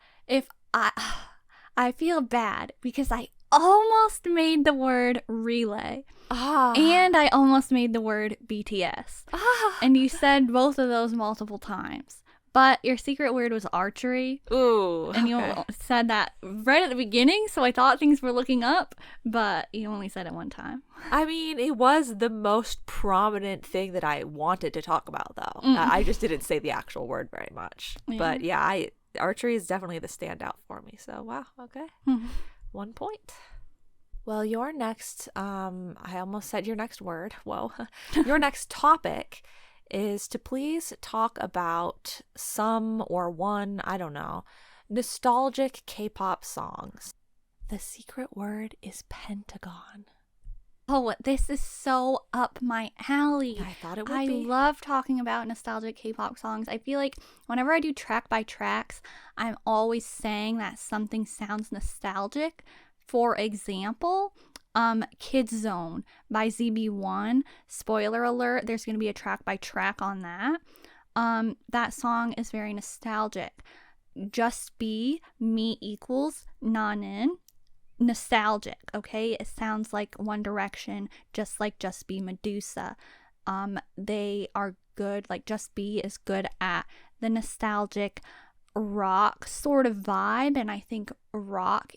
feel bad because I almost made the word relay. And I almost made the word BTS. And you said both of those multiple times. But your secret word was archery. Ooh. And you said that right at the beginning, so I thought things were looking up, but you only said it one time. I mean, it was the most prominent thing that I wanted to talk about, though. I just didn't say the actual word very much. Yeah. But yeah, archery is definitely the standout for me. So, wow, okay. 1 point. Well, your next, I almost said your next word. Whoa. Your next topic is to please talk about some or one, I don't know, nostalgic K-pop songs. The secret word is Pentagon. Oh, this is so up my alley. I thought it would be. I love talking about nostalgic K-pop songs. I feel like whenever I do track by tracks, I'm always saying that something sounds nostalgic. For example, Kids Zone by ZB1. Spoiler alert, there's going to be a track by track on that. That song is very nostalgic. Just Be, Me Equals, Nanin. Nostalgic, okay? It sounds like One Direction, just like Just Be Medusa. They are good, like Just Be is good at the nostalgic rock sort of vibe, and I think rock,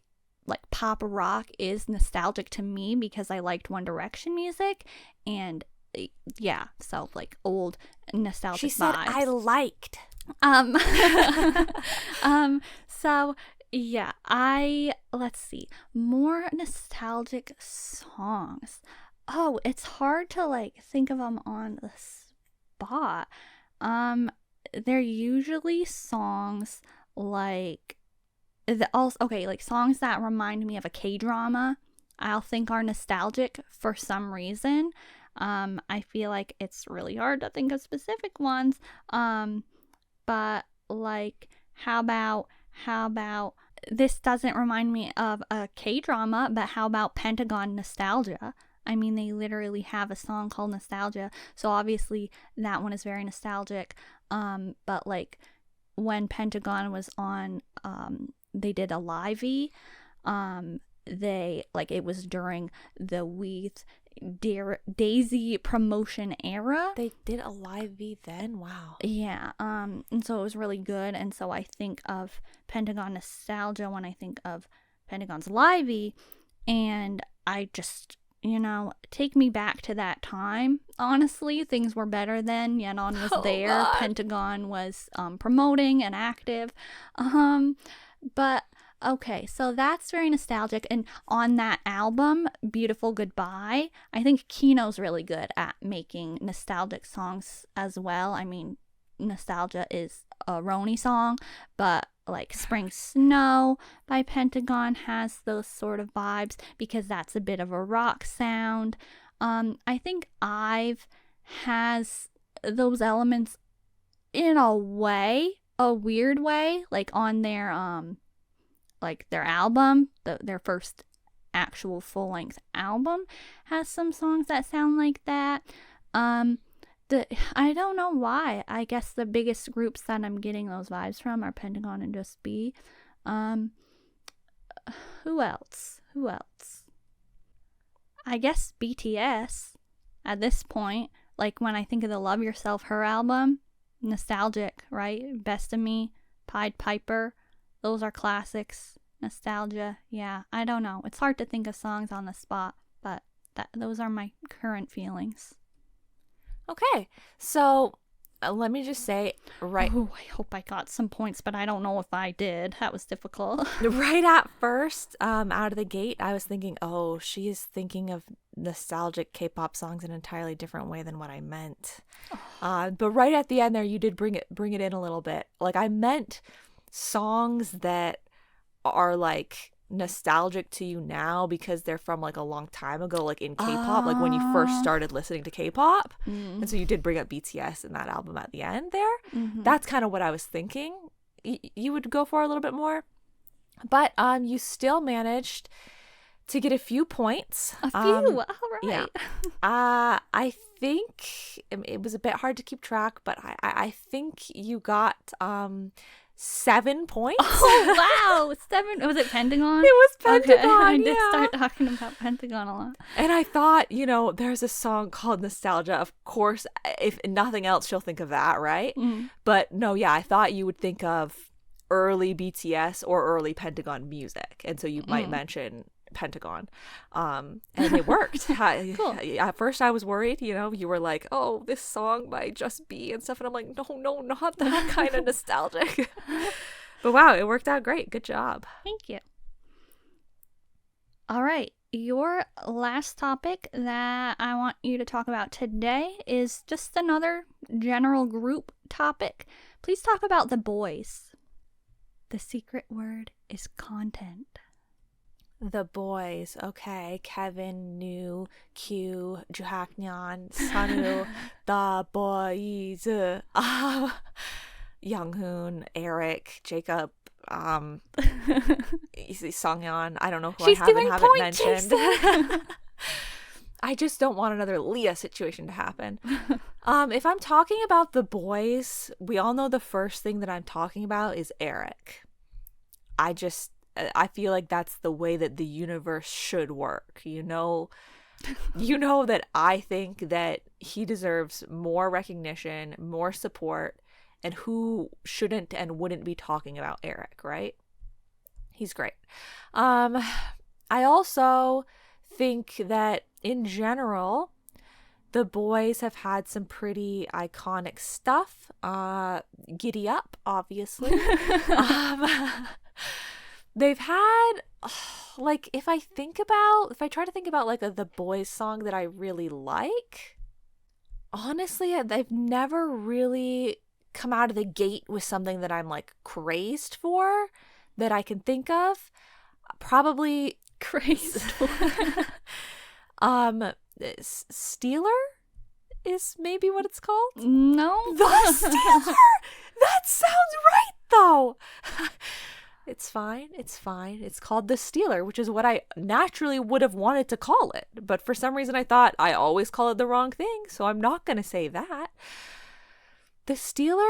like pop rock, is nostalgic to me because I liked One Direction music, and yeah, so like old nostalgic She said vibes. I liked. So yeah, let's see, more nostalgic songs. Oh, it's hard to like think of them on the spot. They're usually songs like like songs that remind me of a K-drama. I'll think are nostalgic for some reason. I feel like it's really hard to think of specific ones. But like, how about this doesn't remind me of a K-drama, but how about Pentagon Nostalgia? I mean, they literally have a song called Nostalgia, so obviously that one is very nostalgic. But like when Pentagon was on, they did a live-y. it was during the Daisy promotion era. They did a live V then? Wow. Yeah, and so it was really good, and so I think of Pentagon nostalgia when I think of Pentagon's live V, and I just, take me back to that time. Honestly, things were better then. Yeon was there. God. Pentagon was promoting and active. But okay, so that's very nostalgic. And on that album, Beautiful Goodbye, I think Kino's really good at making nostalgic songs as well. I mean, nostalgia is a Roni song, but like Spring Snow by Pentagon has those sort of vibes because that's a bit of a rock sound. I think IVE has those elements in a way, a weird way, like on their their album, their first actual full-length album has some songs that sound like that. I don't know why. I guess the biggest groups that I'm getting those vibes from are Pentagon and Just B. Who else? I guess BTS at this point. Like when I think of the Love Yourself, her album, nostalgic, right? Best of Me, Pied Piper, those are classics. Nostalgia, yeah. I don't know. It's hard to think of songs on the spot, but those are my current feelings. Okay, so let me just say, right. Oh, I hope I got some points, but I don't know if I did. That was difficult. Right at first, out of the gate, I was thinking, oh, she is thinking of nostalgic K-pop songs in an entirely different way than what I meant. But right at the end there, you did bring it in a little bit. Like I meant songs that are like nostalgic to you now because they're from like a long time ago, like in K-pop, like when you first started listening to K-pop. And so you did bring up BTS in that album at the end there. That's kind of what I was thinking you would go for a little bit more, but you still managed to get a few points. All right. Yeah. I think it was a bit hard to keep track, but I think you got 7 points. Oh, wow. 7. Was it Pentagon? It was Pentagon. Okay. I did start talking about Pentagon a lot. And I thought, there's a song called Nostalgia. Of course, if nothing else, she'll think of that, right? But no, yeah, I thought you would think of early BTS or early Pentagon music. And so you might mention Pentagon. And it worked. Cool. At first I was worried, you were like, oh, this song by Just B and stuff, and I'm like, no, not that kind of nostalgic. But wow, it worked out great. Good job. Thank you. All right, your last topic that I want you to talk about today is just another general group topic. Please talk about the Boyz. The secret word is content. The Boyz, okay. Kevin, New, Q, Juhaknyeon, Sunwoo, The Boyz, Younghoon, Eric, Jacob, Sungyeon. I don't know who She's I haven't mentioned. I just don't want another Leah situation to happen. If I'm talking about the Boyz, we all know the first thing that I'm talking about is Eric. I feel like that's the way that the universe should work, that I think that he deserves more recognition, more support, and who shouldn't and wouldn't be talking about Eric, right? He's great. I also think that in general, the Boyz have had some pretty iconic stuff. Giddy Up, obviously. They've had, if I try to think about like the Boyz song that I really like, honestly, they've never really come out of the gate with something that I'm like crazed for that I can think of. Probably Crazed for. Stealer is maybe what it's called. No. The Stealer! That sounds right though. It's fine. It's called The Stealer, which is what I naturally would have wanted to call it. But for some reason I thought I always call it the wrong thing, so I'm not going to say that. The Stealer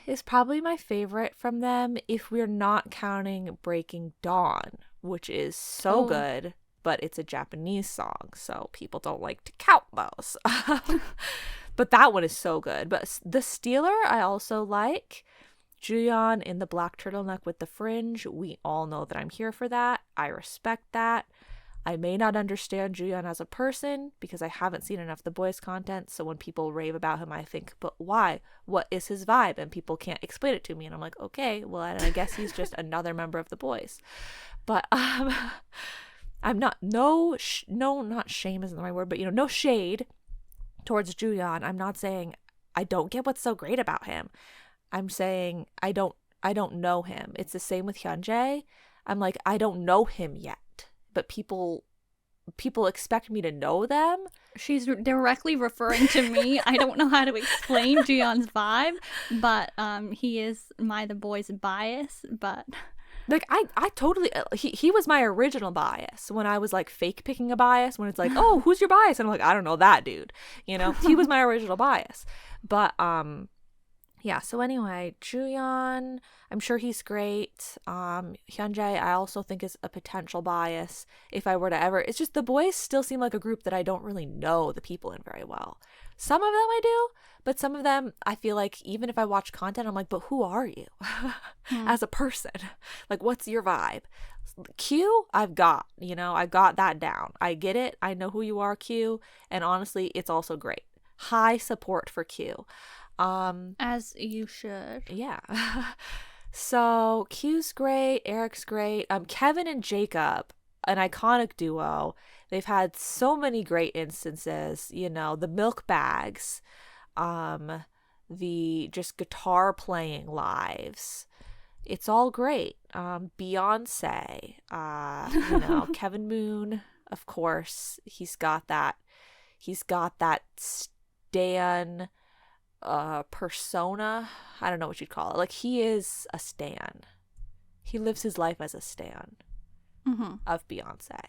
is probably my favorite from them if we're not counting Breaking Dawn, which is so Oh. good, but it's a Japanese song, so people don't like to count those. But that one is so good. But the Stealer I also like. Juyeon in the black turtleneck with the fringe. We all know that I'm here for that. I respect that. I may not understand Juyeon as a person because I haven't seen enough of the Boyz content. So when people rave about him, I think, but why? What is his vibe? And people can't explain it to me. And I'm like, okay, well, I guess he's just another member of the Boyz. But I'm not, not shame isn't the right word, but, no shade towards Juyeon. I'm not saying I don't get what's so great about him. I'm saying I don't know him. It's the same with Hyunjae. I'm like, I don't know him yet, but people expect me to know them. She's directly referring to me. I don't know how to explain Juyeon's vibe, but he is the Boy's bias. But like I totally he was my original bias when I was like fake picking a bias, when it's like, oh, who's your bias? And I'm like, I don't know that dude. He was my original bias. But yeah, so anyway, Juyeon, I'm sure he's great. Hyunjae, I also think is a potential bias if I were to ever. It's just the Boyz still seem like a group that I don't really know the people in very well. Some of them I do, but some of them I feel like even if I watch content, I'm like, but who are you as a person? Like, what's your vibe? Q, I've got that down. I get it. I know who you are, Q. And honestly, it's also great. High support for Q. as you should. Yeah. So Q's great, Eric's great. Kevin and Jacob, an iconic duo. They've had so many great instances, the milk bags, the just guitar playing lives. It's all great. Beyonce, Kevin Moon, of course. He's got that stan persona. I don't know what you'd call it. Like, he is a stan. He lives his life as a stan of Beyonce.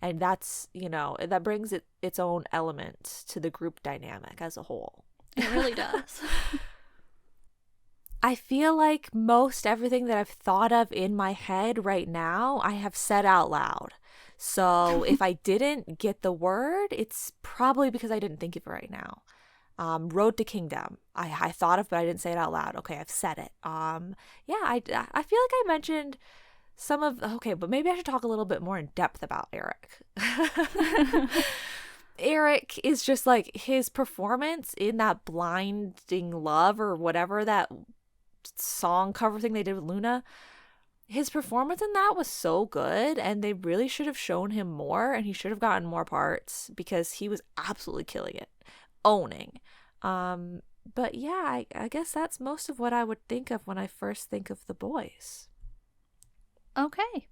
And that's, that brings its own element to the group dynamic as a whole. It really does. I feel like most everything that I've thought of in my head right now, I have said out loud. So if I didn't get the word, it's probably because I didn't think of it right now. Road to Kingdom. I thought of, but I didn't say it out loud. Okay, I've said it. Yeah, I feel like I mentioned some of. Okay, but maybe I should talk a little bit more in depth about Eric. Eric is just like, his performance in that Blinding Love or whatever that song cover thing they did with Luna. His performance in that was so good, and they really should have shown him more, and he should have gotten more parts because he was absolutely killing it. Owning. But yeah, I guess that's most of what I would think of when I first think of the Boyz. Okay.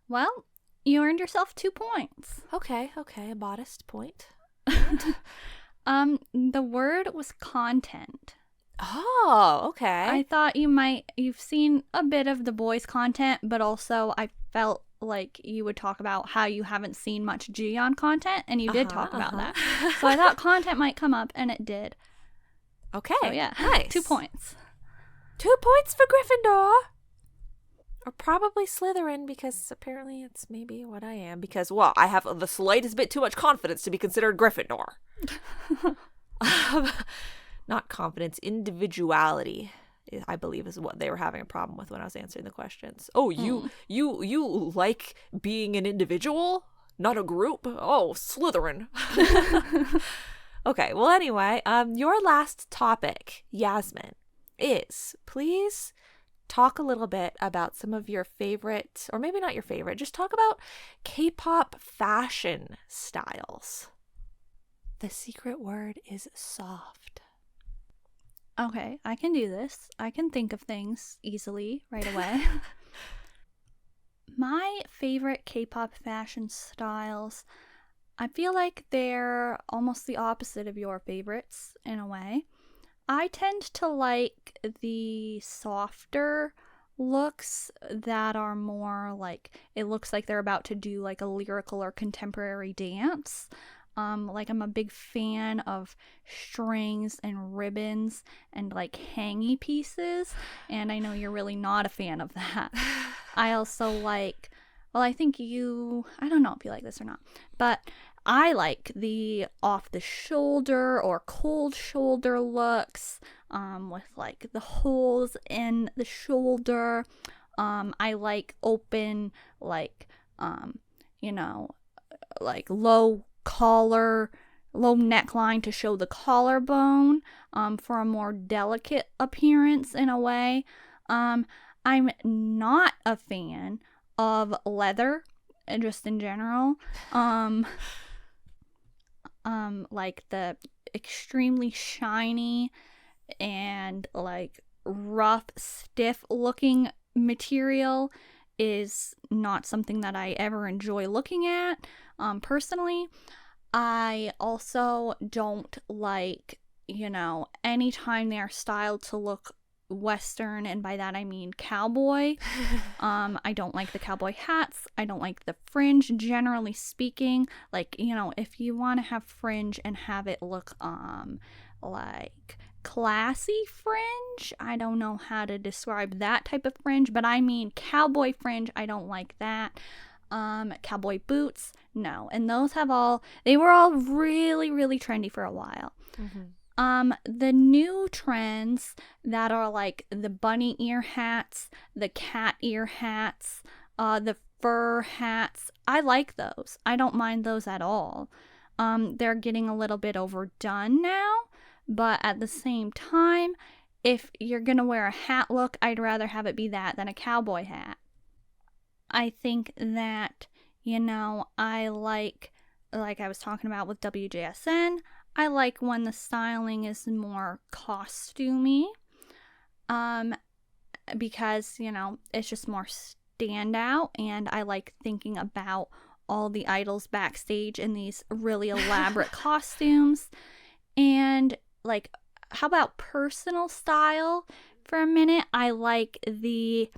Well, you earned yourself 2 points. Okay, a modest point. The word was content. Oh, okay. I thought you've seen a bit of the Boyz content, but also I felt like you would talk about how you haven't seen much Juyeon content, and you did talk about that. So I thought content might come up, and it did. Okay. So yeah, nice. 2 points. 2 points for Gryffindor. Or probably Slytherin, because apparently it's maybe what I am. Because, well, I have the slightest bit too much confidence to be considered Gryffindor. Not confidence, individuality, I believe, is what they were having a problem with when I was answering the questions. Oh, you like being an individual, not a group? Oh, Slytherin. Okay, well, anyway, your last topic, Yasmin, is please talk a little bit about some of your favorite, or maybe not your favorite, just talk about K-pop fashion styles. The secret word is soft. Okay, I can do this. I can think of things easily right away. My favorite K-pop fashion styles, I feel like they're almost the opposite of your favorites in a way. I tend to like the softer looks that are more like, it looks like they're about to do like a lyrical or contemporary dance. Like, I'm a big fan of strings and ribbons and like hangy pieces, and I know you're really not a fan of that. I also like well, I think I don't know if you like this or not, but I like the off the shoulder or cold shoulder looks, with like the holes in the shoulder. I like open, like, you know, like low collar, low neckline to show the collarbone, for a more delicate appearance in a way. I'm not a fan of leather, just in general. Like the extremely shiny and like rough, stiff looking material is not something that I ever enjoy looking at, personally. I also don't like, anytime they're styled to look Western, and by that I mean cowboy. I don't like the cowboy hats. I don't like the fringe, generally speaking. Like, if you want to have fringe and have it look like classy fringe, I don't know how to describe that type of fringe, but I mean cowboy fringe, I don't like that. Cowboy boots, no. And those they were all really, really trendy for a while. The new trends that are like the bunny ear hats, the cat ear hats, the fur hats, I like those. I don't mind those at all. They're getting a little bit overdone now, but at the same time, if you're gonna wear a hat look, I'd rather have it be that than a cowboy hat. I think that, I like I was talking about with WJSN, I like when the styling is more costumey, because, it's just more standout, and I like thinking about all the idols backstage in these really elaborate costumes. And, like, how about personal style for a minute? I like the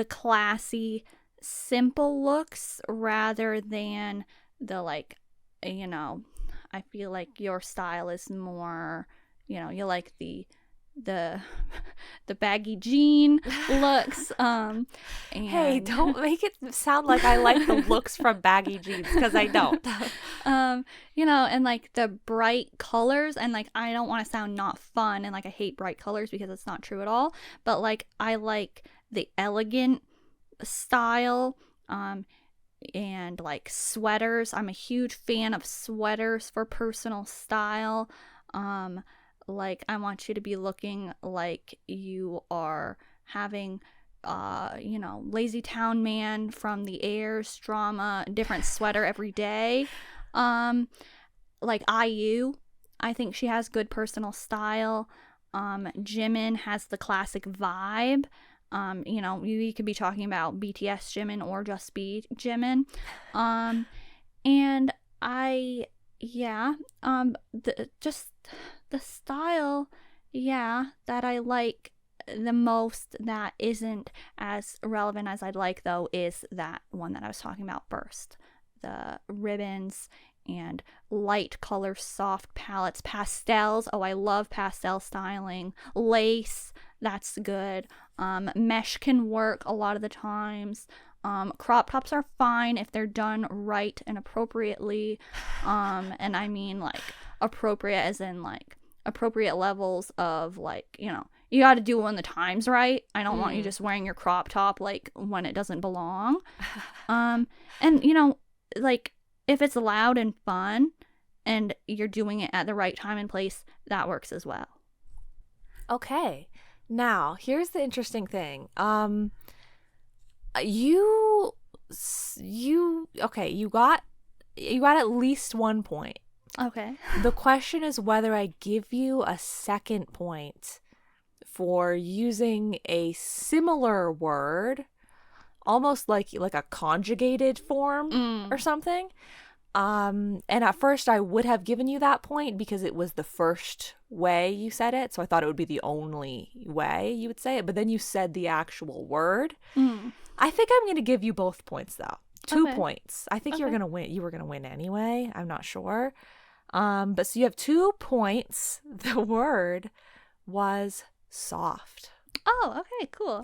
classy, simple looks rather than the, I feel like your style is more, you like the baggy jean looks. And hey, don't make it sound like I like the looks from baggy jeans, because I don't. And like the bright colors, and like I don't want to sound not fun and like I hate bright colors, because it's not true at all, but like I like the elegant style, and like sweaters. I'm a huge fan of sweaters for personal style. Like I want you to be looking like you are having Lazy Town Man from the Airs drama, different sweater every day. Like IU, I think she has good personal style. Jimin has the classic vibe. You could be talking about BTS Jimin or just B Jimin. And the style, that I like the most that isn't as relevant as I'd like, though, is that one that I was talking about first. The ribbons and light color, soft palettes, pastels. Oh, I love pastel styling. Lace, that's good. Mesh can work a lot of the times. Crop tops are fine if they're done right and appropriately. And I mean like appropriate as in like appropriate levels of like, you got to do it when the time's right. I don't want you just wearing your crop top like when it doesn't belong. And like if it's loud and fun and you're doing it at the right time and place, that works as well. Okay. Now, here's the interesting thing. You got at least 1 point. Okay. The question is whether I give you a second point for using a similar word, almost like a conjugated form or something. And at first I would have given you that point because it was the first way you said it, so I thought it would be the only way you would say it, but then you said the actual word. I think I'm going to give you both points, though. 2 points. I think you're going to win. You were going to win anyway. I'm not sure. But so you have 2 points. The word was soft. Oh, okay, cool.